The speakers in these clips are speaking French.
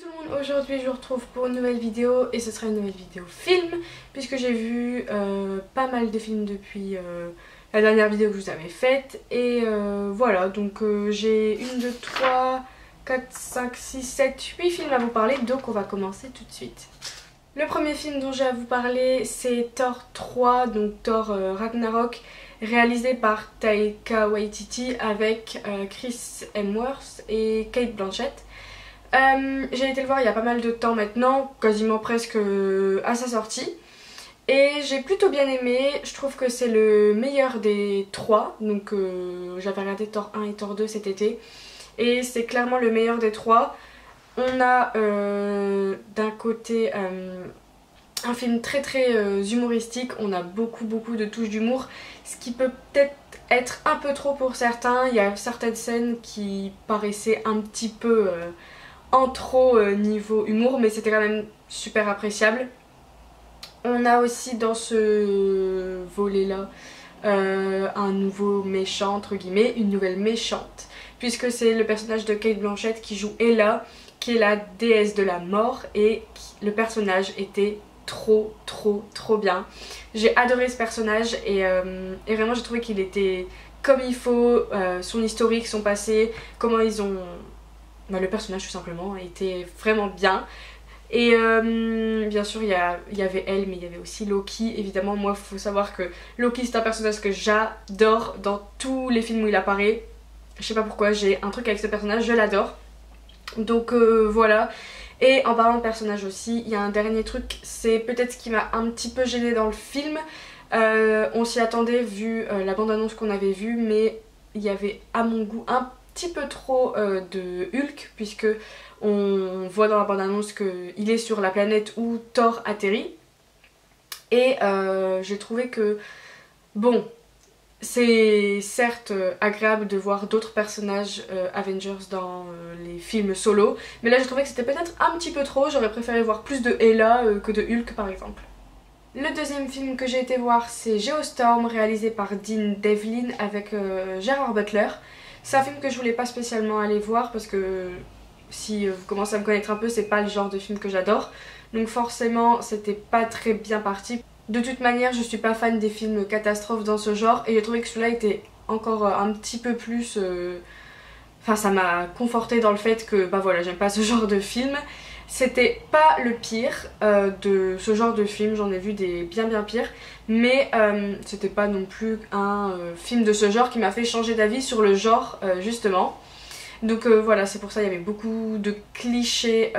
tout le monde, aujourd'hui je vous retrouve pour une nouvelle vidéo et ce sera une nouvelle vidéo film puisque j'ai vu pas mal de films depuis la dernière vidéo que je vous avais faite et voilà, donc j'ai 1, 2, 3, 4, 5, 6, 7, 8 films à vous parler, donc on va commencer tout de suite. Le premier film dont j'ai à vous parler c'est Thor 3, donc Thor Ragnarok, réalisé par Taika Waititi avec Chris Hemsworth et Cate Blanchett. J'ai été le voir il y a pas mal de temps maintenant, quasiment presque à sa sortie. Et j'ai plutôt bien aimé, je trouve que c'est le meilleur des trois. Donc j'avais regardé Thor 1 et Thor 2 cet été. Et c'est clairement le meilleur des trois. On a d'un côté un film très humoristique, on a beaucoup de touches d'humour. Ce qui peut peut-être être un peu trop pour certains, il y a certaines scènes qui paraissaient un petit peu en trop niveau humour, mais c'était quand même super appréciable. On a aussi dans ce volet là un nouveau méchant entre guillemets, une nouvelle méchante, puisque c'est le personnage de Cate Blanchett qui joue Hela, qui est la déesse de la mort, et le personnage était trop bien. J'ai adoré ce personnage et vraiment j'ai trouvé qu'il était comme il faut, son historique, son passé, comment ils ont... le personnage tout simplement était vraiment bien. Et bien sûr il y avait elle, mais il y avait aussi Loki. Évidemment moi il faut savoir que Loki c'est un personnage que j'adore dans tous les films où il apparaît. Je sais pas pourquoi, j'ai un truc avec ce personnage, je l'adore. Donc voilà. Et en parlant de personnage aussi, il y a un dernier truc, c'est peut-être ce qui m'a un petit peu gênée dans le film. On s'y attendait vu la bande-annonce qu'on avait vue, mais il y avait à mon goût un petit peu trop de Hulk, puisque on voit dans la bande-annonce qu'il est sur la planète où Thor atterrit. Et j'ai trouvé que, bon, c'est certes agréable de voir d'autres personnages Avengers dans les films solo, mais là j'ai trouvé que c'était peut-être un petit peu trop, j'aurais préféré voir plus de Hela que de Hulk par exemple. Le deuxième film que j'ai été voir c'est Geostorm, réalisé par Dean Devlin avec Gerard Butler. C'est un film que je voulais pas spécialement aller voir parce que si vous commencez à me connaître un peu, c'est pas le genre de film que j'adore, donc forcément c'était pas très bien parti. De toute manière, je suis pas fan des films catastrophes dans ce genre et j'ai trouvé que celui-là était encore un petit peu plus... Enfin, ça m'a conforté dans le fait que, bah voilà, j'aime pas ce genre de film. C'était pas le pire de ce genre de film, j'en ai vu des bien pires, mais c'était pas non plus un film de ce genre qui m'a fait changer d'avis sur le genre, justement. Donc voilà, c'est pour ça il y avait beaucoup de clichés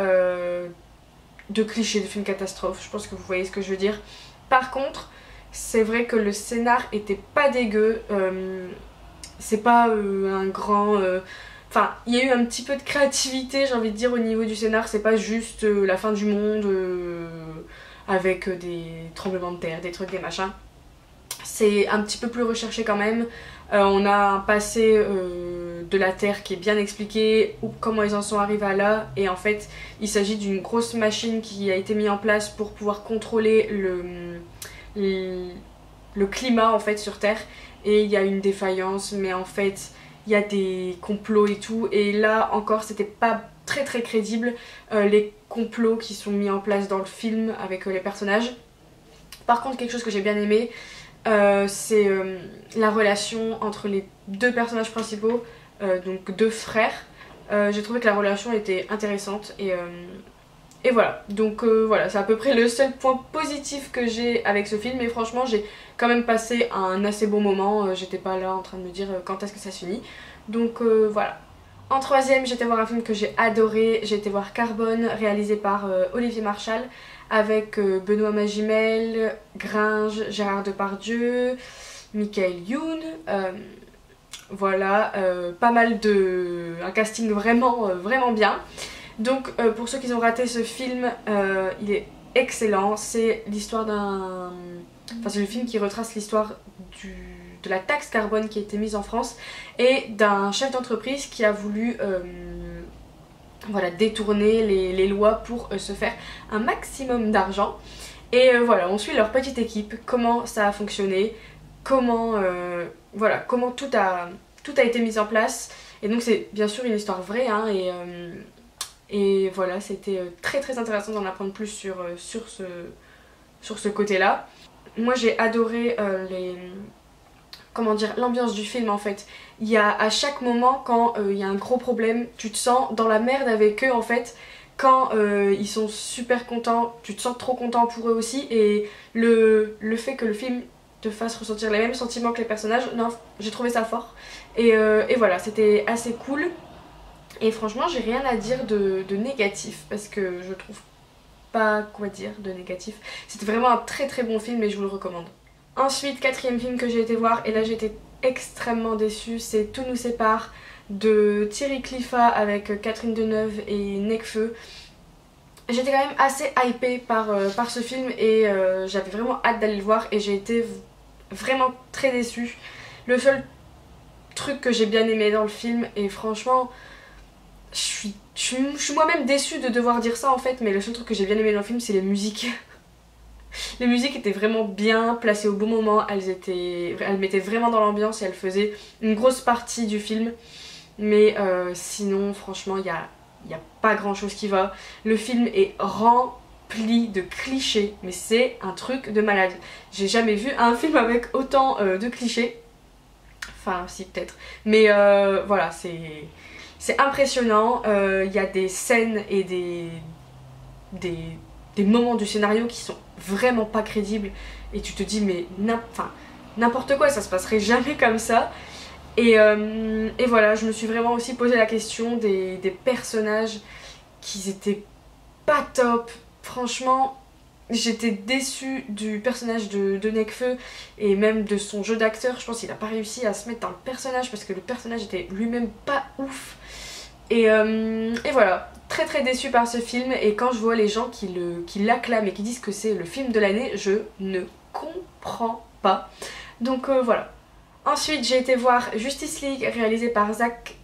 de films catastrophes, je pense que vous voyez ce que je veux dire. Par contre, c'est vrai que le scénar était pas dégueu, c'est pas un grand... Enfin, il y a eu un petit peu de créativité, j'ai envie de dire, au niveau du scénar, c'est pas juste la fin du monde avec des tremblements de terre, des trucs, des machins. C'est un petit peu plus recherché quand même. On a un passé de la Terre qui est bien expliqué, comment ils en sont arrivés à là, et en fait il s'agit d'une grosse machine qui a été mise en place pour pouvoir contrôler le climat en fait sur Terre, et il y a une défaillance, mais en fait il y a des complots et tout, et là encore c'était pas très crédible les complots qui sont mis en place dans le film avec les personnages. Par contre quelque chose que j'ai bien aimé, c'est la relation entre les deux personnages principaux, donc deux frères. J'ai trouvé que la relation était intéressante et voilà. Donc voilà, c'est à peu près le seul point positif que j'ai avec ce film, et franchement j'ai quand même passé un assez bon moment, j'étais pas là en train de me dire quand est-ce que ça se finit. Donc voilà. En troisième, j'ai été voir un film que j'ai adoré, j'ai été voir Carbone, réalisé par Olivier Marchal, avec Benoît Magimel, Gringe, Gérard Depardieu, Michael Youn, voilà, pas mal de... un casting vraiment bien. Donc pour ceux qui ont raté ce film, il est excellent, c'est l'histoire d'un... Enfin c'est le film qui retrace l'histoire de la taxe carbone qui a été mise en France et d'un chef d'entreprise qui a voulu... voilà, détourner les lois pour se faire un maximum d'argent. Et voilà, on suit leur petite équipe, comment ça a fonctionné, comment, voilà, comment tout a été mis en place. Et donc c'est bien sûr une histoire vraie, hein, Et voilà, c'était très très intéressant d'en apprendre plus sur ce côté-là. Moi j'ai adoré comment dire, l'ambiance du film en fait. Il y a à chaque moment quand il y a un gros problème, tu te sens dans la merde avec eux en fait. Quand ils sont super contents, tu te sens trop content pour eux aussi. Et le fait que le film te fasse ressentir les mêmes sentiments que les personnages, non, j'ai trouvé ça fort. Et voilà, c'était assez cool. Et franchement, j'ai rien à dire de négatif parce que je trouve pas quoi dire de négatif. C'était vraiment un très très bon film et je vous le recommande. Ensuite, quatrième film que j'ai été voir, et là j'ai été extrêmement déçue, c'est Tout nous sépare de Thierry Cliffat avec Catherine Deneuve et Nekfeu. J'étais quand même assez hypée par ce film et j'avais vraiment hâte d'aller le voir et j'ai été vraiment très déçue. Le seul truc que j'ai bien aimé dans le film, et franchement je suis moi-même déçue de devoir dire ça en fait, mais le seul truc que j'ai bien aimé dans le film c'est les musiques. Les musiques étaient vraiment bien placées au bon moment, elles mettaient vraiment dans l'ambiance et elles faisaient une grosse partie du film. Mais sinon franchement il y a pas grand chose qui va. Le film est rempli de clichés, mais c'est un truc de malade. J'ai jamais vu un film avec autant de clichés. Enfin si peut-être. Mais voilà, c'est impressionnant. Il y a des scènes et des moments du scénario qui sont vraiment pas crédibles et tu te dis mais n'importe quoi, ça se passerait jamais comme ça. Et voilà, je me suis vraiment aussi posé la question des personnages qui étaient pas top. Franchement, j'étais déçue du personnage de Nekfeu et même de son jeu d'acteur. Je pense qu'il a pas réussi à se mettre dans le personnage parce que le personnage était lui-même pas ouf. Et voilà, très très déçue par ce film. Et quand je vois les gens qui l'acclament et qui disent que c'est le film de l'année, je ne comprends pas. Donc voilà. Ensuite j'ai été voir Justice League réalisé par Zack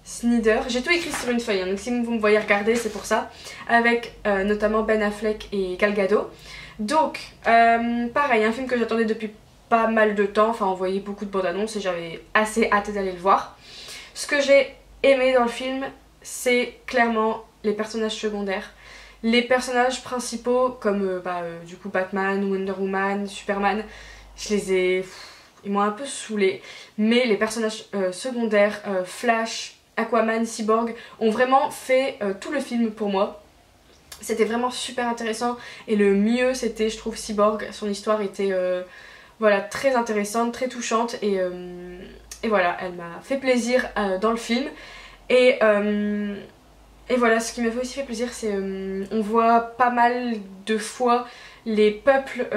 Snyder. J'ai tout écrit sur une feuille, hein, donc si vous me voyez regarder c'est pour ça. Avec notamment Ben Affleck et Gal Gadot. Donc pareil, un film que j'attendais depuis pas mal de temps. Enfin on voyait beaucoup de bandes annonces et j'avais assez hâte d'aller le voir. Ce que j'ai aimé dans le film, c'est clairement les personnages secondaires. Les personnages principaux comme du coup Batman, Wonder Woman, Superman, ils m'ont un peu saoulée. Mais les personnages secondaires, Flash, Aquaman, Cyborg, ont vraiment fait tout le film pour moi. C'était vraiment super intéressant et le mieux c'était, je trouve, Cyborg. Son histoire était voilà, très intéressante, très touchante et voilà, elle m'a fait plaisir dans le film. Et voilà, ce qui m'a aussi fait plaisir, c'est on voit pas mal de fois les peuples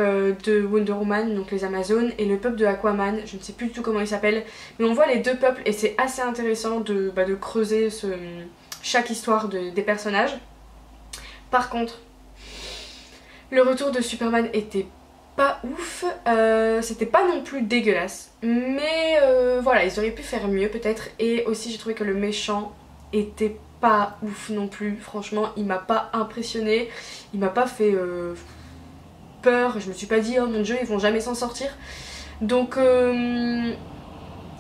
de Wonder Woman, donc les Amazones, et le peuple de Aquaman, je ne sais plus du tout comment il s'appelle, mais on voit les deux peuples et c'est assez intéressant de creuser chaque histoire des personnages. Par contre, le retour de Superman était pas ouf, c'était pas non plus dégueulasse, mais voilà, ils auraient pu faire mieux peut-être. Et aussi j'ai trouvé que le méchant était pas ouf non plus, franchement il m'a pas impressionné, il m'a pas fait peur, je me suis pas dit oh mon dieu ils vont jamais s'en sortir. Donc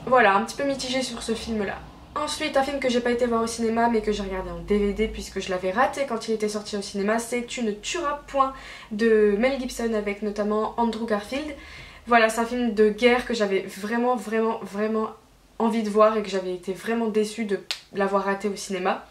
voilà, un petit peu mitigé sur ce film là. Ensuite, un film que j'ai pas été voir au cinéma mais que j'ai regardé en DVD puisque je l'avais raté quand il était sorti au cinéma, c'est Tu ne tueras point de Mel Gibson avec notamment Andrew Garfield. Voilà, c'est un film de guerre que j'avais vraiment envie de voir et que j'avais été vraiment déçue de l'avoir raté au cinéma.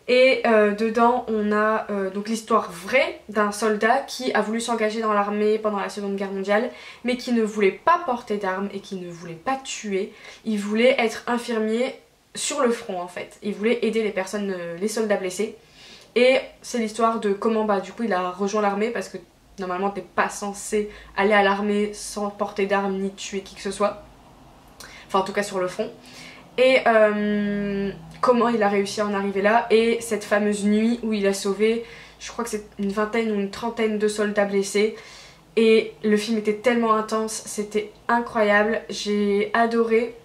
Et dedans on a donc l'histoire vraie d'un soldat qui a voulu s'engager dans l'armée pendant la Seconde Guerre mondiale mais qui ne voulait pas porter d'armes et qui ne voulait pas tuer. Il voulait être infirmier sur le front en fait. Il voulait aider les personnes, les soldats blessés. Et c'est l'histoire de comment du coup il a rejoint l'armée parce que normalement t'es pas censé aller à l'armée sans porter d'armes ni tuer qui que ce soit. Enfin en tout cas sur le front. Et comment il a réussi à en arriver là et cette fameuse nuit où il a sauvé, je crois que c'est une vingtaine ou une trentaine de soldats blessés. Et le film était tellement intense, c'était incroyable, j'ai adoré.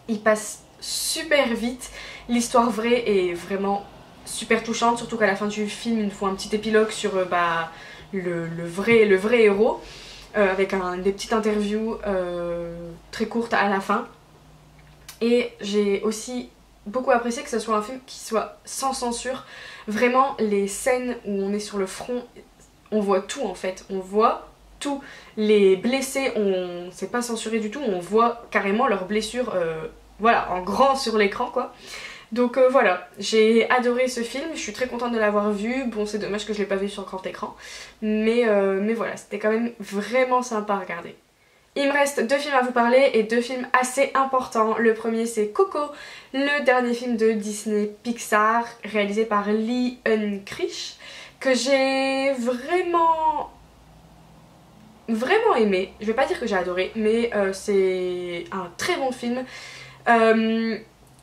Il passe super vite, l'histoire vraie est vraiment super touchante, surtout qu'à la fin du film il nous faut un petit épilogue sur le vrai héros avec des petites interviews très courtes à la fin. Et j'ai aussi beaucoup apprécié que ce soit un film qui soit sans censure. Vraiment, les scènes où on est sur le front, on voit tout en fait, on voit tout. Les blessés, c'est pas censuré du tout, on voit carrément leurs blessures, voilà, en grand sur l'écran quoi. Donc voilà, j'ai adoré ce film, je suis très contente de l'avoir vu. Bon, c'est dommage que je l'ai pas vu sur grand écran, mais voilà, c'était quand même vraiment sympa à regarder. Il me reste 2 films à vous parler et 2 films assez importants. Le premier c'est Coco, le dernier film de Disney Pixar réalisé par Lee Unkrich, que j'ai vraiment aimé. Je vais pas dire que j'ai adoré, mais c'est un très bon film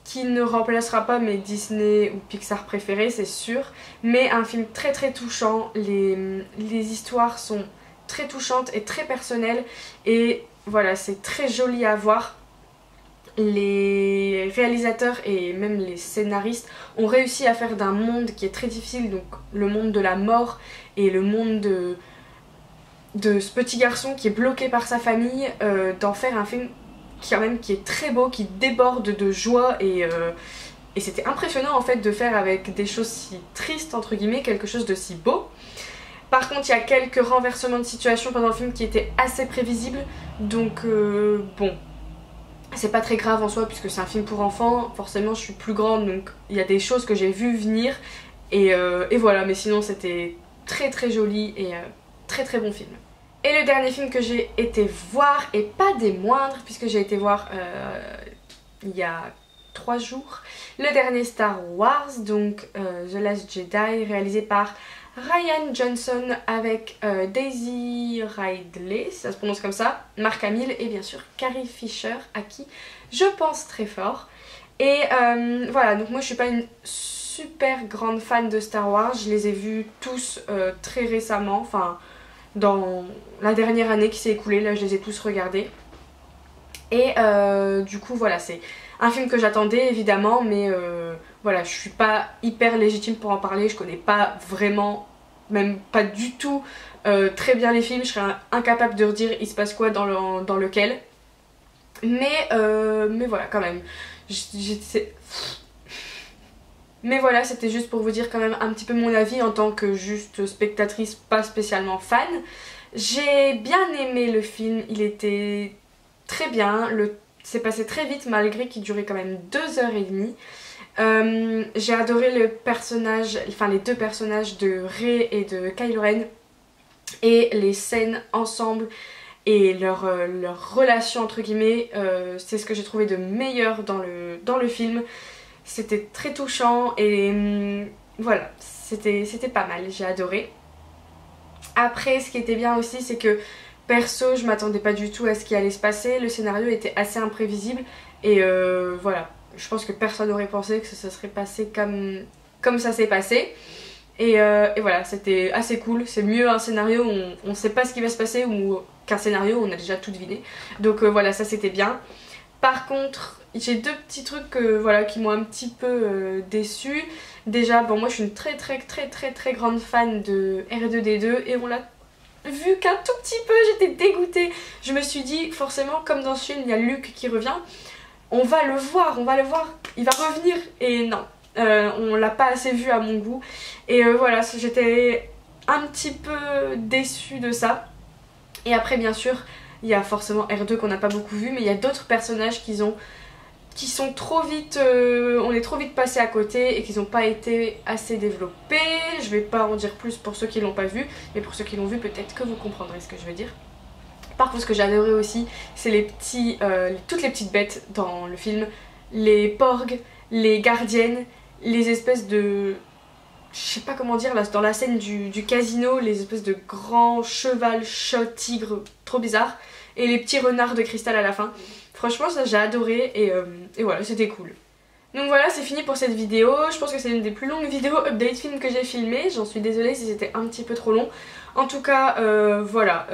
qui ne remplacera pas mes Disney ou Pixar préférés, c'est sûr, mais un film très très touchant. Les histoires sont très touchantes et très personnelles et voilà, c'est très joli à voir. Les réalisateurs et même les scénaristes ont réussi à faire d'un monde qui est très difficile, donc le monde de la mort et le monde de ce petit garçon qui est bloqué par sa famille, d'en faire un film qui est très beau, qui déborde de joie et c'était impressionnant en fait de faire avec des choses si tristes entre guillemets quelque chose de si beau. Par contre il y a quelques renversements de situation pendant le film qui étaient assez prévisibles, donc bon, c'est pas très grave en soi puisque c'est un film pour enfants, forcément je suis plus grande donc il y a des choses que j'ai vues venir et voilà, mais sinon c'était très très joli et très très bon film. Et le dernier film que j'ai été voir, et pas des moindres, puisque j'ai été voir il y a 3 jours, le dernier Star Wars, donc The Last Jedi, réalisé par Rian Johnson avec Daisy Ridley, ça se prononce comme ça, Mark Hamill et bien sûr Carrie Fisher, à qui je pense très fort. Et voilà, donc moi je suis pas une super grande fan de Star Wars, je les ai vus tous très récemment, enfin dans la dernière année qui s'est écoulée, là je les ai tous regardés. Et du coup voilà, c'est un film que j'attendais évidemment, mais voilà, je suis pas hyper légitime pour en parler, je connais pas vraiment, même pas du tout très bien les films, je serais incapable de redire il se passe quoi dans lequel. Mais voilà quand même, mais voilà, c'était juste pour vous dire quand même un petit peu mon avis en tant que juste spectatrice, pas spécialement fan. J'ai bien aimé le film, il était très bien, c'est passé très vite malgré qu'il durait quand même 2h30. J'ai adoré le personnage, enfin les 2 personnages de Rey et de Kylo Ren et les scènes ensemble et leur relation entre guillemets, c'est ce que j'ai trouvé de meilleur dans le film. C'était très touchant et voilà, c'était pas mal, j'ai adoré. Après, ce qui était bien aussi, c'est que perso, je m'attendais pas du tout à ce qui allait se passer. Le scénario était assez imprévisible et voilà, je pense que personne n'aurait pensé que ça serait passé comme ça s'est passé. Et voilà, c'était assez cool. C'est mieux un scénario où on sait pas ce qui va se passer ou qu'un scénario où on a déjà tout deviné. Donc voilà, ça c'était bien. Par contre, j'ai 2 petits trucs voilà, qui m'ont un petit peu déçue. Déjà, bon, moi je suis une très grande fan de R2D2 et on l'a vu qu'un tout petit peu, j'étais dégoûtée. Je me suis dit, forcément, comme dans ce film, il y a Luke qui revient, on va le voir, il va revenir. Et non, on l'a pas assez vu à mon goût. Et voilà, j'étais un petit peu déçue de ça. Et après, bien sûr, il y a forcément R2 qu'on n'a pas beaucoup vu, mais il y a d'autres personnages qui sont trop vite, on est trop vite passé à côté et qui n'ont pas été assez développés. Je vais pas en dire plus pour ceux qui l'ont pas vu, mais pour ceux qui l'ont vu peut-être que vous comprendrez ce que je veux dire. Par contre, ce que j'ai adoré aussi, c'est toutes les petites bêtes dans le film, les porgs, les gardiennes, les espèces de... je sais pas comment dire, là, dans la scène du casino, les espèces de grands cheval, chat, tigres, trop bizarres, et les petits renards de cristal à la fin. Franchement, ça j'ai adoré et voilà, c'était cool. Donc voilà, c'est fini pour cette vidéo. Je pense que c'est une des plus longues vidéos update film que j'ai filmées. J'en suis désolée si c'était un petit peu trop long. En tout cas, voilà,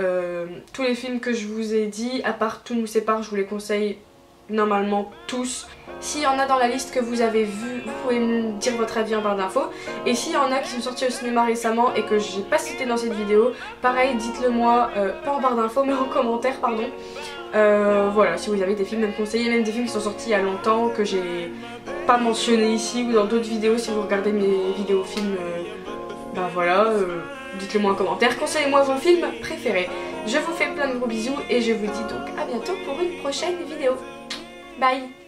tous les films que je vous ai dit, à part Tout nous sépare, je vous les conseille normalement tous. S'il y en a dans la liste que vous avez vu, vous pouvez me dire votre avis en barre d'infos. Et s'il y en a qui sont sortis au cinéma récemment et que j'ai pas cité dans cette vidéo, pareil, dites-le moi, pas en barre d'infos mais en commentaire, pardon. Voilà, si vous avez des films à me conseiller, même des films qui sont sortis il y a longtemps, que j'ai pas mentionné ici ou dans d'autres vidéos. Si vous regardez mes vidéos films, bah voilà, dites-le moi en commentaire. Conseillez-moi vos films préférés. Je vous fais plein de gros bisous et je vous dis donc à bientôt pour une prochaine vidéo. Bye!